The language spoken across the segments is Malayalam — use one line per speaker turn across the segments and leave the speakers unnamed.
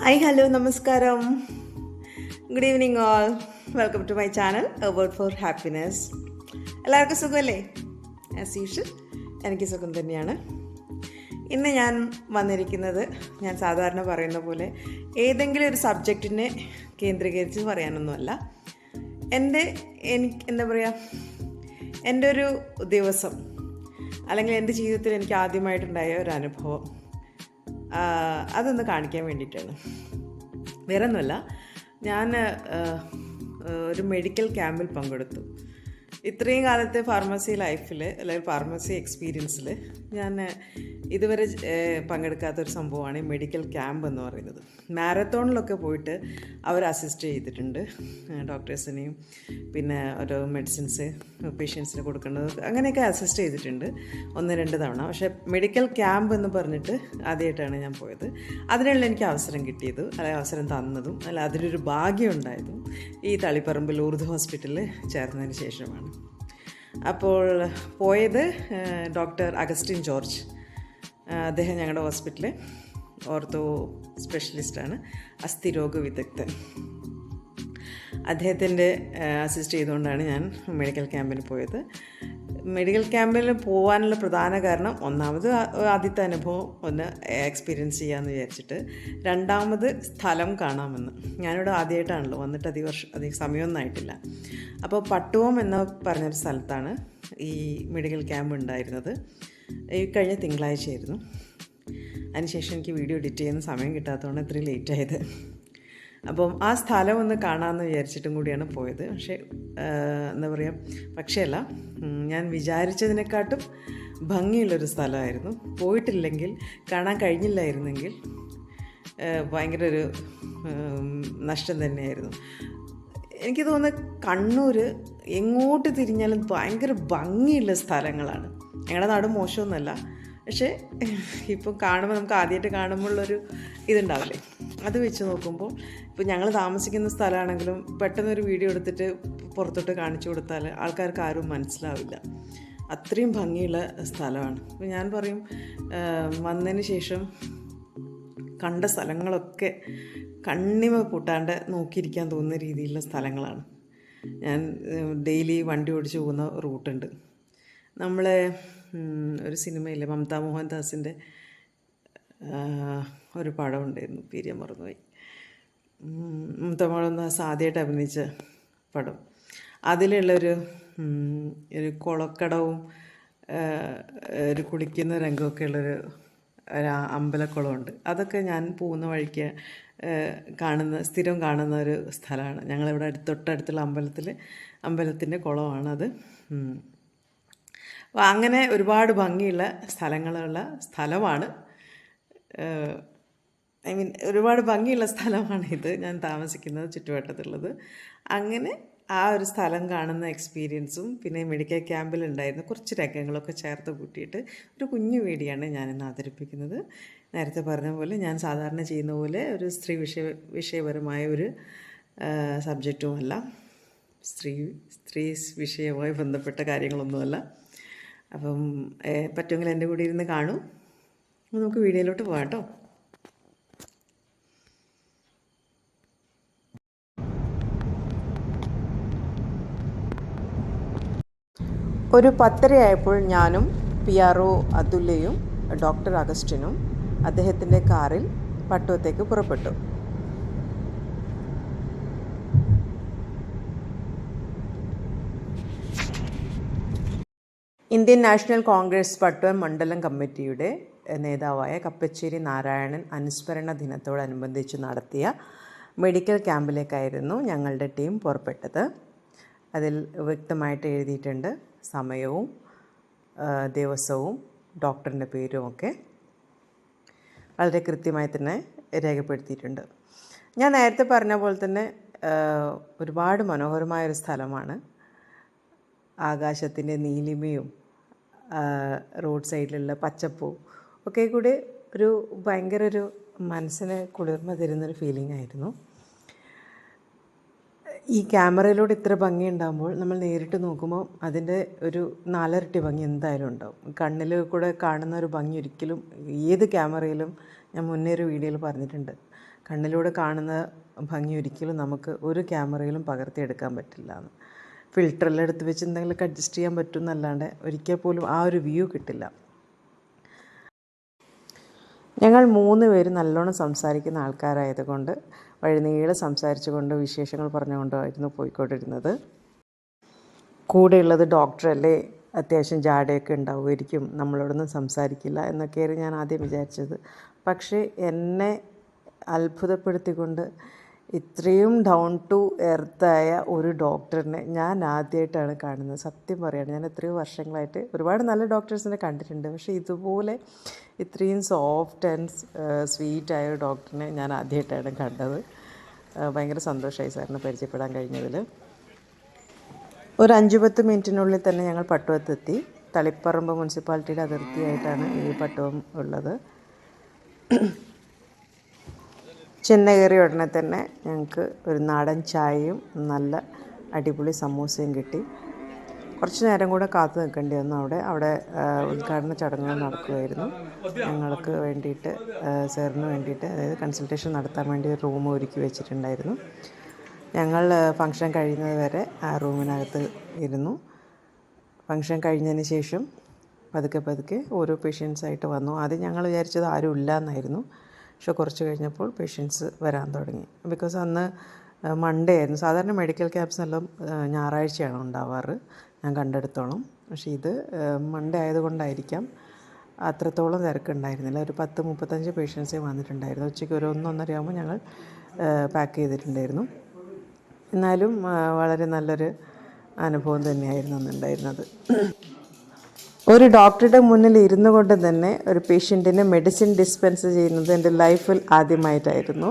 ഹായ് ഹലോ നമസ്കാരം. Good evening all. Welcome to my channel a word for happiness. എല്ലാവർക്കും സുഖമല്ലേ? ആസ് യൂഷ്വൽ എനിക്ക് സുഖം തന്നെയാണ്. ഇന്ന് ഞാൻ വന്നിരിക്കുന്നത് ഞാൻ സാധാരണ പറയുന്ന പോലെ ഏതെങ്കിലും ഒരു സബ്ജക്റ്റിനെ കേന്ദ്രീകരിച്ച് പറയാനൊന്നുമല്ല. എനിക്ക് എന്താ പറയുക, എൻ്റെ ഒരു ദിവസം അല്ലെങ്കിൽ എൻ്റെ ജീവിതത്തിൽ എനിക്ക് ആദ്യമായിട്ടുണ്ടായ ഒരു അനുഭവം അതൊന്ന് കാണിക്കാൻ വേണ്ടിയിട്ടാണ്. വേറെ ഒന്നുമല്ല, ഞാൻ ഒരു മെഡിക്കൽ ക്യാമ്പിൽ പങ്കെടുത്തു. ഇത്രയും കാലത്തെ ഫാർമസി ലൈഫിൽ അല്ലെങ്കിൽ ഫാർമസി എക്സ്പീരിയൻസിൽ ഞാൻ ഇതുവരെ പങ്കെടുക്കാത്തൊരു സംഭവമാണ് ഈ മെഡിക്കൽ ക്യാമ്പ് എന്ന് പറയുന്നത്. മാരത്തോണിലൊക്കെ പോയിട്ട് അവർ അസിസ്റ്റ് ചെയ്തിട്ടുണ്ട്, ഡോക്ടേഴ്സിനെയും പിന്നെ ഓരോ മെഡിസിൻസ് പേഷ്യൻസിന് കൊടുക്കേണ്ടത് അങ്ങനെയൊക്കെ അസിസ്റ്റ് ചെയ്തിട്ടുണ്ട് 1-2 തവണ. പക്ഷേ മെഡിക്കൽ ക്യാമ്പ് എന്ന് പറഞ്ഞിട്ട് ആദ്യമായിട്ടാണ് ഞാൻ പോയത്. അതിനുള്ള എനിക്ക് അവസരം കിട്ടിയത്, അല്ലെങ്കിൽ അവസരം തന്നതും അല്ല അതിലൊരു ഭാഗ്യം ഉണ്ടായതും ഈ തളിപ്പറമ്പിൽ ഊർദ് ഹോസ്പിറ്റലിൽ ചേർന്നതിന് ശേഷമാണ്. അപ്പോൾ പോയത് ഡോക്ടർ അഗസ്റ്റിൻ ജോർജ്, അദ്ദേഹം ഞങ്ങളുടെ ഹോസ്പിറ്റലിൽ ഓർത്തോ സ്പെഷ്യലിസ്റ്റാണ്, അസ്ഥിരോഗ വിദഗ്ധൻ. അദ്ദേഹത്തിൻ്റെ അസിസ്റ്റ് ചെയ്തുകൊണ്ടാണ് ഞാൻ മെഡിക്കൽ ക്യാമ്പിന് പോയത്. മെഡിക്കൽ ക്യാമ്പിൽ പോകാനുള്ള പ്രധാന കാരണം ഒന്നാമത് ആദ്യത്തെ അനുഭവം ഒന്ന് എക്സ്പീരിയൻസ് ചെയ്യാമെന്ന് വിചാരിച്ചിട്ട്, രണ്ടാമത് സ്ഥലം കാണാമെന്ന്. ഞാനിവിടെ ആദ്യമായിട്ടാണല്ലോ വന്നിട്ട് അധികം സമയമൊന്നും ആയിട്ടില്ല. അപ്പോൾ പട്ടുവം എന്ന് പറഞ്ഞൊരു സ്ഥലത്താണ് ഈ മെഡിക്കൽ ക്യാമ്പ് ഉണ്ടായിരുന്നത്. ഈ കഴിഞ്ഞ തിങ്കളാഴ്ചയായിരുന്നു. അതിനുശേഷം എനിക്ക് വീഡിയോ എഡിറ്റ് ചെയ്യുന്ന സമയം കിട്ടാത്തതുകൊണ്ട് ഇത്രയും ലേറ്റായത്. അപ്പം ആ സ്ഥലം ഒന്ന് കാണാമെന്ന് വിചാരിച്ചിട്ടും കൂടിയാണ് പോയത്. പക്ഷേ എന്താ പറയുക, പക്ഷേ ഞാൻ വിചാരിച്ചതിനെക്കാട്ടും ഭംഗിയുള്ളൊരു സ്ഥലമായിരുന്നു. പോയിട്ടില്ലെങ്കിൽ, കാണാൻ കഴിഞ്ഞില്ലായിരുന്നെങ്കിൽ ഭയങ്കര ഒരു നഷ്ടം തന്നെയായിരുന്നു. എനിക്ക് തോന്നുന്നത് കണ്ണൂർ എങ്ങോട്ട് തിരിഞ്ഞാലും ഭയങ്കര ഭംഗിയുള്ള സ്ഥലങ്ങളാണ്. ഞങ്ങളുടെ നാട് മോശമൊന്നുമല്ല, പക്ഷേ ഇപ്പം കാണുമ്പോൾ നമുക്ക് ആദ്യമായിട്ട് കാണുമ്പോഴുള്ളൊരു ഇതുണ്ടാവില്ലേ, അത് വെച്ച് നോക്കുമ്പോൾ ഇപ്പോൾ ഞങ്ങൾ താമസിക്കുന്ന സ്ഥലമാണെങ്കിലും പെട്ടെന്നൊരു വീഡിയോ എടുത്തിട്ട് പുറത്തോട്ട് കാണിച്ചു കൊടുത്താൽ ആൾക്കാർക്ക് ആരും മനസ്സിലാവില്ല. അത്രയും ഭംഗിയുള്ള സ്ഥലമാണ്. അപ്പോൾ ഞാൻ പറയും, വന്നതിന് ശേഷം കണ്ട സ്ഥലങ്ങളൊക്കെ കണ്ണിമ പൂട്ടാണ്ട് നോക്കിയിരിക്കാൻ തോന്നുന്ന രീതിയിലുള്ള സ്ഥലങ്ങളാണ്. ഞാൻ ഡെയിലി വണ്ടി ഓടിച്ച് പോകുന്ന റൂട്ടുണ്ട്. നമ്മളെ ഒരു സിനിമയില്ലേ, മമത മോഹൻദാസിൻ്റെ ഒരു പടം ഉണ്ടായിരുന്നു, പേര് ഞാൻ മറന്നുപോയി. മമത മോഹൻദാസ് ആദ്യമായിട്ട് അഭിനയിച്ച പടം. അതിലുള്ളൊരു കുളക്കടവും ഒരു കുളിക്കുന്ന രംഗമൊക്കെ ഉള്ളൊരു അമ്പലക്കുളമുണ്ട്. അതൊക്കെ ഞാൻ പോകുന്ന വഴിക്ക് സ്ഥിരം കാണുന്ന ഒരു സ്ഥലമാണ്. ഞങ്ങളിവിടെ തൊട്ടടുത്തുള്ള അമ്പലത്തിൻ്റെ കുളമാണത്. അപ്പോൾ അങ്ങനെ ഒരുപാട് ഭംഗിയുള്ള സ്ഥലങ്ങളുള്ള സ്ഥലമാണ്. ഒരുപാട് ഭംഗിയുള്ള സ്ഥലമാണ് ഇത്, ഞാൻ താമസിക്കുന്നത് ചുറ്റുവട്ടത്തുള്ളത്. അങ്ങനെ ആ ഒരു സ്ഥലം കാണുന്ന എക്സ്പീരിയൻസും പിന്നെ മെഡിക്കൽ ക്യാമ്പിലുണ്ടായിരുന്ന കുറച്ച് രംഗങ്ങളൊക്കെ ചേർത്ത് കൂട്ടിയിട്ട് ഒരു കുഞ്ഞു വീഡിയോയാണ് ഞാനിന്ന് അവതരിപ്പിക്കുന്നത്. നേരത്തെ പറഞ്ഞ പോലെ ഞാൻ സാധാരണ ചെയ്യുന്ന പോലെ ഒരു സ്ത്രീ വിഷയപരമായ ഒരു സബ്ജക്റ്റുമല്ല, സ്ത്രീ വിഷയവുമായി ബന്ധപ്പെട്ട കാര്യങ്ങളൊന്നുമല്ല. അപ്പം പറ്റുമെങ്കിൽ എൻ്റെ കൂടെ ഇരുന്ന് കാണൂ. നമുക്ക് വീഡിയോയിലോട്ട് പോകാം കേട്ടോ. ഒരു 10:30 ആയപ്പോൾ ഞാനും PRO അതുല്യയും ഡോക്ടർ അഗസ്റ്റിനും അദ്ദേഹത്തിൻ്റെ കാറിൽ പട്ടുവത്തേക്ക് പുറപ്പെട്ടു. ഇന്ത്യൻ നാഷണൽ കോൺഗ്രസ് പട്ടുവം മണ്ഡലം കമ്മിറ്റിയുടെ നേതാവായ കപ്പച്ചേരി നാരായണൻ അനുസ്മരണ ദിനത്തോടനുബന്ധിച്ച് നടത്തിയ മെഡിക്കൽ ക്യാമ്പിലേക്കായിരുന്നു ഞങ്ങളുടെ ടീം പുറപ്പെട്ടത്. അതിൽ വ്യക്തമായിട്ട് എഴുതിയിട്ടുണ്ട് സമയവും ദിവസവും ഡോക്ടറിൻ്റെ പേരുമൊക്കെ വളരെ കൃത്യമായി തന്നെ രേഖപ്പെടുത്തിയിട്ടുണ്ട്. ഞാൻ നേരത്തെ പറഞ്ഞ പോലെ തന്നെ ഒരുപാട് മനോഹരമായൊരു സ്ഥലമാണ്. ആകാശത്തിൻ്റെ നീലിമയും റോഡ് സൈഡിലുള്ള പച്ചപ്പും ഒക്കെ കൂടി ഭയങ്കര ഒരു മനസ്സിന് കുളിർമ തരുന്നൊരു ഫീലിംഗ് ആയിരുന്നു. ഈ ക്യാമറയിലൂടെ ഇത്ര ഭംഗി ഉണ്ടാകുമ്പോൾ നമ്മൾ നേരിട്ട് നോക്കുമ്പോൾ അതിൻ്റെ ഒരു 4 ഇരട്ടി ഭംഗി എന്തായാലും ഉണ്ടാവും. കണ്ണിൽ കൂടെ കാണുന്ന ഒരു ഭംഗി ഒരിക്കലും ഏത് ക്യാമറയിലും ഞാൻ മുന്നേ ഒരു വീഡിയോയിൽ പറഞ്ഞിട്ടുണ്ട്, കണ്ണിലൂടെ കാണുന്ന ഭംഗി ഒരിക്കലും നമുക്ക് ഒരു ക്യാമറയിലും പകർത്തിയെടുക്കാൻ പറ്റില്ല എന്ന്. ഫിൽറ്ററെല്ലാം എടുത്ത് വെച്ച് എന്തെങ്കിലുമൊക്കെ അഡ്ജസ്റ്റ് ചെയ്യാൻ പറ്റും എന്നല്ലാണ്ട് ഒരിക്കൽ പോലും ആ ഒരു വ്യൂ കിട്ടില്ല. ഞങ്ങൾ 3 പേരും നല്ലോണം സംസാരിക്കുന്ന ആൾക്കാരായതുകൊണ്ട് വഴിനീളെ സംസാരിച്ചു കൊണ്ട് വിശേഷങ്ങൾ പറഞ്ഞുകൊണ്ടായിരുന്നു പോയിക്കൊണ്ടിരുന്നത്. കൂടെയുള്ളത് ഡോക്ടറല്ലേ, അത്യാവശ്യം ജാടയൊക്കെ ഉണ്ടാവുമായിരിക്കും, നമ്മളോടൊന്നും സംസാരിക്കില്ല എന്നൊക്കെയായിരുന്നു ഞാൻ ആദ്യം വിചാരിച്ചത്. പക്ഷേ എന്നെ അത്ഭുതപ്പെടുത്തിക്കൊണ്ട് ഇത്രയും ഡൗൺ ടു എർത്തായ ഒരു ഡോക്ടറിനെ ഞാൻ ആദ്യമായിട്ടാണ് കാണുന്നത്. സത്യം പറയുകയാണ്, ഞാൻ എത്രയോ വർഷങ്ങളായിട്ട് ഒരുപാട് നല്ല ഡോക്ടേഴ്സിനെ കണ്ടിട്ടുണ്ട്, പക്ഷേ ഇതുപോലെ ഇത്രയും സോഫ്റ്റ് ആൻഡ് സ്വീറ്റായ ഒരു ഡോക്ടറിനെ ഞാൻ ആദ്യമായിട്ടാണ് കണ്ടത്. ഭയങ്കര സന്തോഷമായി സാറിനെ പരിചയപ്പെടാൻ കഴിഞ്ഞതിൽ. ഒരു 5-10 മിനിറ്റിനുള്ളിൽ തന്നെ ഞങ്ങൾ പട്ടുവത്തെത്തി. തളിപ്പറമ്പ് മുനിസിപ്പാലിറ്റിയുടെ അതിർത്തിയായിട്ടാണ് ഈ പട്ടുവം ഉള്ളത്. ചെന്നൈ കയറിയ ഉടനെ തന്നെ ഞങ്ങൾക്ക് ഒരു നാടൻ ചായയും നല്ല അടിപൊളി സമൂസയും കിട്ടി. കുറച്ച് നേരം കൂടെ കാത്തു നിൽക്കേണ്ടി വന്നു. അവിടെ ഉദ്ഘാടന ചടങ്ങുകൾ നടക്കുമായിരുന്നു. ഞങ്ങൾക്ക് വേണ്ടിയിട്ട്, സാറിന് വേണ്ടിയിട്ട്, അതായത് കൺസൾട്ടേഷൻ നടത്താൻ വേണ്ടി ഒരു റൂം ഒരുക്കി വെച്ചിട്ടുണ്ടായിരുന്നു. ഞങ്ങൾ ഫംഗ്ഷൻ കഴിയുന്നത് വരെ ആ റൂമിനകത്ത് ഇരുന്നു. ഫംഗ്ഷൻ കഴിഞ്ഞതിന് ശേഷം പതുക്കെ ഓരോ പേഷ്യൻസായിട്ട് വന്നു. ആദ്യം ഞങ്ങൾ വിചാരിച്ചത് ആരും ഇല്ല എന്നായിരുന്നു. പക്ഷെ കുറച്ച് കഴിഞ്ഞപ്പോൾ പേഷ്യൻസ് വരാൻ തുടങ്ങി. ബിക്കോസ് അന്ന് മൺഡേ ആയിരുന്നു. സാധാരണ മെഡിക്കൽ ക്യാമ്പ്സിനെല്ലാം ഞായറാഴ്ചയാണ് ഉണ്ടാവാറ് ഞാൻ കണ്ടെടുത്തോളം. പക്ഷേ ഇത് മൺഡേ ആയതുകൊണ്ടായിരിക്കാം അത്രത്തോളം തിരക്കുണ്ടായിരുന്നില്ല. ഒരു 10-35 പേഷ്യൻസേ വന്നിട്ടുണ്ടായിരുന്നു. ഉച്ചയ്ക്ക് ഒരു 1-1:30 ആകുമ്പോൾ ഞങ്ങൾ പാക്ക് ചെയ്തിട്ടുണ്ടായിരുന്നു. എന്നാലും വളരെ നല്ലൊരു അനുഭവം തന്നെയായിരുന്നു അന്നുണ്ടായിരുന്നത്. ഒരു ഡോക്ടറുടെ മുന്നിൽ ഇരുന്നു കൊണ്ട് തന്നെ ഒരു പേഷ്യൻറ്റിന് മെഡിസിൻ ഡിസ്പെൻസ് ചെയ്യുന്നത് എൻ്റെ ലൈഫിൽ ആദ്യമായിട്ടായിരുന്നു.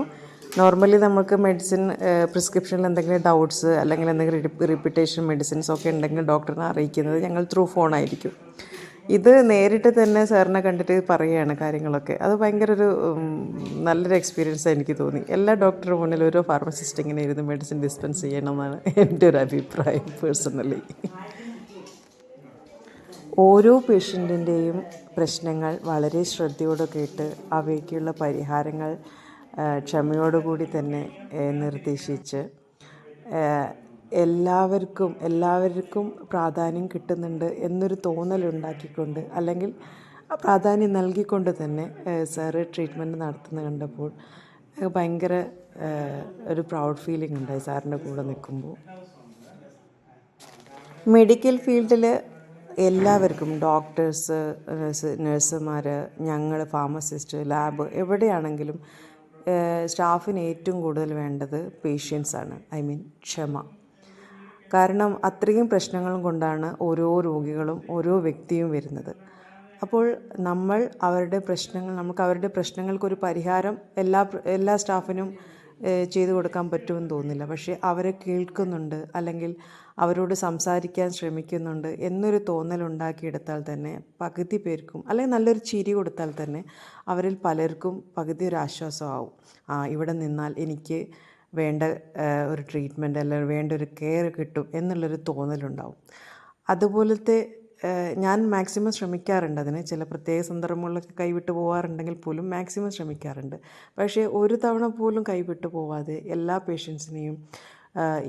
നോർമലി നമുക്ക് മെഡിസിൻ പ്രിസ്ക്രിപ്ഷനിൽ എന്തെങ്കിലും ഡൗട്ട്സ് അല്ലെങ്കിൽ എന്തെങ്കിലും റിപ്പീറ്റേഷൻ മെഡിസിൻസ് ഒക്കെ ഉണ്ടെങ്കിൽ ഡോക്ടറിനെ അറിയിക്കുന്നത് ഞങ്ങൾ ത്രൂ ഫോണായിരിക്കും. ഇത് നേരിട്ട് തന്നെ സാറിനെ കണ്ടിട്ട് പറയുകയാണ് കാര്യങ്ങളൊക്കെ. അത് ഭയങ്കര ഒരു നല്ലൊരു എക്സ്പീരിയൻസ് എനിക്ക് തോന്നി. എല്ലാ ഡോക്ടറുടെ മുന്നിൽ ഓരോ ഫാർമസിസ്റ്റ് ഇങ്ങനെ ഇരുന്ന് മെഡിസിൻ ഡിസ്പെൻസ് ചെയ്യണമെന്നാണ് എൻ്റെ ഒരു അഭിപ്രായം പേഴ്സണലി. ഓരോ പേഷ്യൻറ്റിൻ്റെയും പ്രശ്നങ്ങൾ വളരെ ശ്രദ്ധയോടെ കേട്ട് അവയ്ക്കുള്ള പരിഹാരങ്ങൾ ക്ഷമയോടുകൂടി തന്നെ നിർദ്ദേശിച്ച് എല്ലാവർക്കും പ്രാധാന്യം കിട്ടുന്നുണ്ട് എന്നൊരു തോന്നലുണ്ടാക്കിക്കൊണ്ട്, അല്ലെങ്കിൽ പ്രാധാന്യം നൽകിക്കൊണ്ട് തന്നെ സാറ് ട്രീറ്റ്മെൻറ്റ് നടത്തുന്നത് കണ്ടപ്പോൾ ഭയങ്കര ഒരു പ്രൗഡ് ഫീലിംഗ് ഉണ്ടായി സാറിൻ്റെ കൂടെ നിൽക്കുമ്പോൾ. മെഡിക്കൽ ഫീൽഡിൽ എല്ലാവർക്കും, ഡോക്ടേഴ്സ്, നഴ്സുമാർ, ഞങ്ങൾ ഫാർമസിസ്റ്റ്, ലാബ്, എവിടെയാണെങ്കിലും സ്റ്റാഫിന് ഏറ്റവും കൂടുതൽ വേണ്ടത് പേഷ്യൻസാണ്. ക്ഷമ. കാരണം അത്രയും പ്രശ്നങ്ങളും കൊണ്ടാണ് ഓരോ രോഗികളും ഓരോ വ്യക്തിയും വരുന്നത്. അപ്പോൾ നമുക്ക് അവരുടെ പ്രശ്നങ്ങൾക്കൊരു പരിഹാരം എല്ലാ സ്റ്റാഫിനും ചെയ്തു കൊടുക്കാൻ പറ്റുമെന്ന് തോന്നുന്നില്ല. പക്ഷേ അവരെ കേൾക്കുന്നുണ്ട്, അല്ലെങ്കിൽ അവരോട് സംസാരിക്കാൻ ശ്രമിക്കുന്നുണ്ട് എന്നൊരു തോന്നലുണ്ടാക്കിയെടുത്താൽ തന്നെ പകുതി പേർക്കും, അല്ലെങ്കിൽ നല്ലൊരു ചിരി കൊടുത്താൽ തന്നെ അവരിൽ പലർക്കും പകുതി ഒരു ആശ്വാസമാവും. ഇവിടെ നിന്നാൽ എനിക്ക് വേണ്ട ഒരു ട്രീറ്റ്മെൻറ്റ് അല്ലെങ്കിൽ വേണ്ട ഒരു കെയർ കിട്ടും എന്നുള്ളൊരു തോന്നലുണ്ടാവും. അതുപോലത്തെ ഞാൻ മാക്സിമം ശ്രമിക്കാറുണ്ട് അതിന്. ചില പ്രത്യേക സന്ദർഭങ്ങളിലൊക്കെ കൈവിട്ട് പോകാറുണ്ടെങ്കിൽ പോലും മാക്സിമം ശ്രമിക്കാറുണ്ട്. പക്ഷേ ഒരു തവണ പോലും കൈവിട്ട് പോവാതെ എല്ലാ പേഷ്യൻസിനെയും,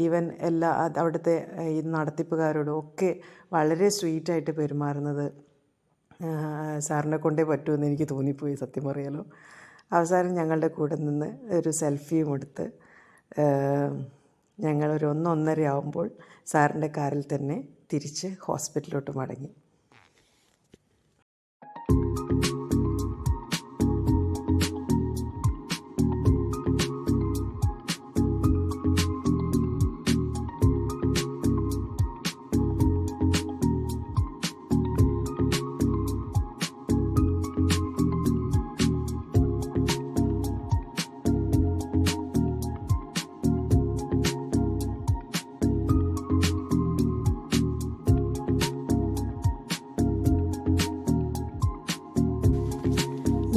ഈവൻ അവിടുത്തെ ഈ നടത്തിപ്പുകാരോടും ഒക്കെ വളരെ സ്വീറ്റായിട്ട് പെരുമാറുന്നത് സാറിനെ കൊണ്ടേ പറ്റുമെന്ന് എനിക്ക് തോന്നിപ്പോയി, സത്യം പറയാലോ. അവസാനം ഞങ്ങളുടെ കൂടെ നിന്ന് ഒരു സെൽഫിയും എടുത്ത് ഞങ്ങളൊരു 1-1:30 ആകുമ്പോൾ സാറിൻ്റെ കാറിൽ തന്നെ തിരിച്ച് ഹോസ്പിറ്റലിലോട്ട് മടങ്ങി.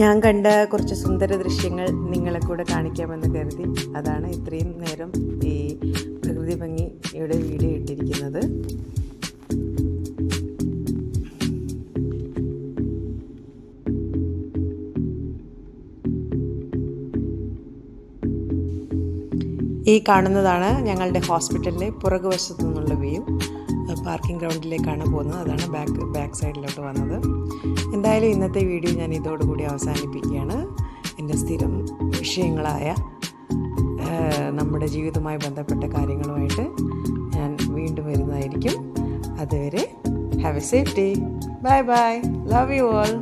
ഞാൻ കണ്ട കുറച്ച് സുന്ദര ദൃശ്യങ്ങൾ നിങ്ങളെ കൂടെ കാണിക്കാമെന്ന് കരുതി അതാണ് ഇത്രയും നേരം ഈ പ്രകൃതി ഭംഗിയുടെ വീഡിയോ ഇട്ടിരിക്കുന്നത്. ഈ കാണുന്നതാണ് ഞങ്ങളുടെ ഹോസ്പിറ്റലിൻ്റെ പുറകുവശത്തു നിന്നുള്ള വ്യൂ. പാർക്കിംഗ് ഗ്രൗണ്ടിലേക്കാണ് പോകുന്നത്. അതാണ് ബാക്ക് സൈഡിലോട്ട് വന്നത്. എന്തായാലും ഇന്നത്തെ വീഡിയോ ഞാൻ ഇതോടുകൂടി അവസാനിപ്പിക്കുകയാണ്. എൻ്റെ സ്ഥിരം വിഷയങ്ങളായ നമ്മുടെ ജീവിതവുമായി ബന്ധപ്പെട്ട കാര്യങ്ങളുമായിട്ട് ഞാൻ വീണ്ടും വരുന്നതായിരിക്കും. അതുവരെ have A safe day. Bye bye. Love you all.